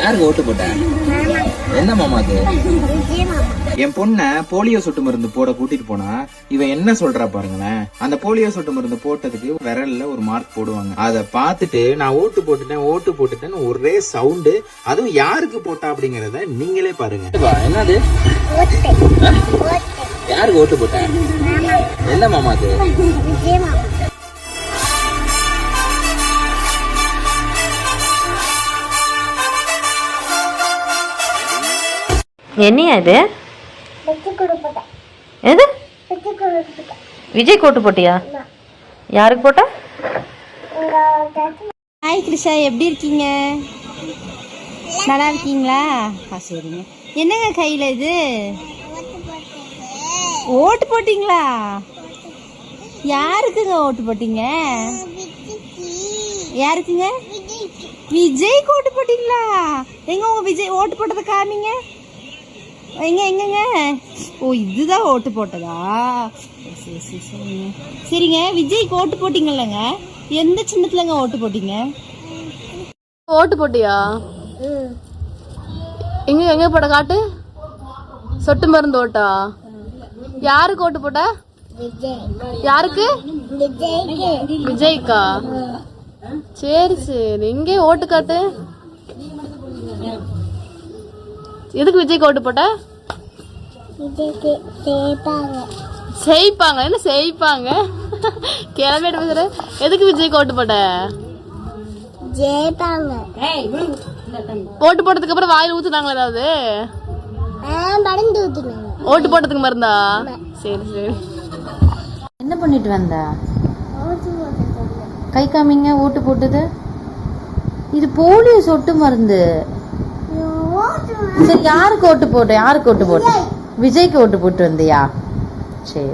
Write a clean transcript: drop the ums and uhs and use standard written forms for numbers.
யாருக்கு ஓட்டு போட்ட? என்ன மாமா அது? என் பொண்ண போலியோ சொட்டு மருந்து போட கூட்டிட்டு போனா இவன் என்ன சொல்றா பாருங்களேன். அந்த போலியோ சொட்டு மருந்து போட்டதுக்கு விரல்ல ஒரு மார்க் போடுவாங்க. அத பாத்துட்டு நான் ஓட்டு போட்டுட்டேன்னு ஒரே சவுண்டு. அதுவும் யாருக்கு போட்டா அப்படிங்கறத நீங்களே பாருங்க. என்னது? யாருக்கு ஓட்டு போட்ட? என்ன மாமா அது? என்னையா இது? எது? விஜய் கோட்டு போட்டியா? யாருக்கு போட்ட? ஹாய் கிருஷா, எப்படி இருக்கீங்க? நல்லா இருக்கீங்களா? சரிங்க. என்னங்க கையில் இது? ஓட்டு போட்டிங்களா? யாருக்குங்க ஓட்டு போட்டீங்க? யாருக்குங்க? விஜய் ஓட்டு போட்டீங்களா? எங்க உங்க விஜய் ஓட்டு போட்டதை காமிங்க. எங்கங்க? ஓ, இதுதான் ஓட்டு போட்டதா? சரிங்க. விஜய்க்கு ஓட்டு போட்டீங்கல்லங்க, எந்த சின்னத்துலங்க ஓட்டு போட்டீங்க? ஓட்டு போட்டியா? எங்க போட்ட காட்டு. சொட்டு மருந்து ஓட்டா? யாருக்கு ஓட்டு போட்ட? யாருக்கு? விஜய்க்கா? சரி சரி, எங்கே ஓட்டு காட்டு. எதுக்கு விஜய்க்கு ஓட்டு போட்ட? செய்ப்பாங்க. என்ன செய்ப்பாங்க? கிளம்பிட்டு பேசுற. எதுக்கு விஜய்க்கு ஓட்டு போட்ட? ஓட்டு போட்டதுக்கு அப்புறம் வாயில ஊத்துனாங்களா ஏதாவது? ஓட்டு போட்டதுக்கு மருந்தா? சரி சரி. என்ன பண்ணிட்டு வந்த? கை காமிங்க. ஓட்டு போட்டது இது போலியோ சொட்டு மருந்து. சரி, யாருக்கு ஓட்டு போட்ட? விஜய்க்கு ஓட்டு போட்டு வந்தியா? சரி.